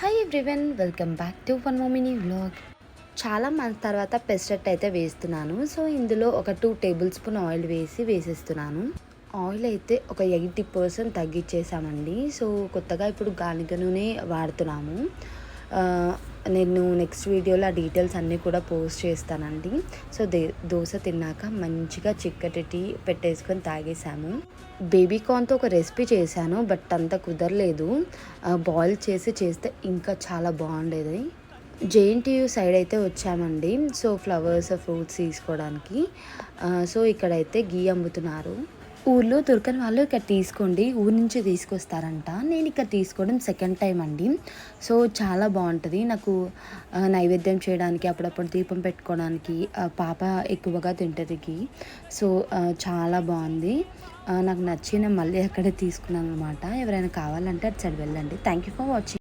Hi everyone, welcome back to one more mini vlog. చాలా month తర్వాత పెసరట్టు అయితే వేస్తున్నాను. సో ఇందులో ఒక 2 టేబుల్ స్పూన్ ఆయిల్ వేసేస్తున్నాను. ఆయిల్ అయితే ఒక 80% తగ్గించేసామండి. సో కొత్తగా ఇప్పుడు గానుగ నూనె వాడుతున్నాము. నేను నెక్స్ట్ వీడియోలో ఆ డీటెయిల్స్ అన్నీ కూడా పోస్ట్ చేస్తానండి. సో దోశ తిన్నాక మంచిగా చిక్కటి టీ పెట్టేసుకొని తాగేసాము. బేబీ కార్న్తో ఒక రెసిపీ చేశాను, బట్ అంత కుదరలేదు. బాయిల్ చేస్తే ఇంకా చాలా బాగుండేది. జేఎన్టీయూ సైడ్ అయితే వచ్చామండి. సో ఫ్లవర్స్, ఫ్రూట్స్ తీసుకోవడానికి. సో ఇక్కడైతే గీ అమ్ముతున్నారు. ఊర్లో దొరకని వాళ్ళు ఇక్కడ తీసుకోండి, ఊరు నుంచి తీసుకొస్తారంట. నేను ఇక్కడ తీసుకోవడం సెకండ్ టైం అండి. సో చాలా బాగుంటుంది. నాకు నైవేద్యం చేయడానికి, అప్పుడప్పుడు దీపం పెట్టుకోవడానికి పాప ఎక్కువగా తింటుంది గీ. సో చాలా బాగుంది. నాకు నచ్చిన మళ్ళీ అక్కడే తీసుకున్నాను అనమాట. ఎవరైనా కావాలంటే అటు సైడ్ వెళ్ళండి. Thank you for watching.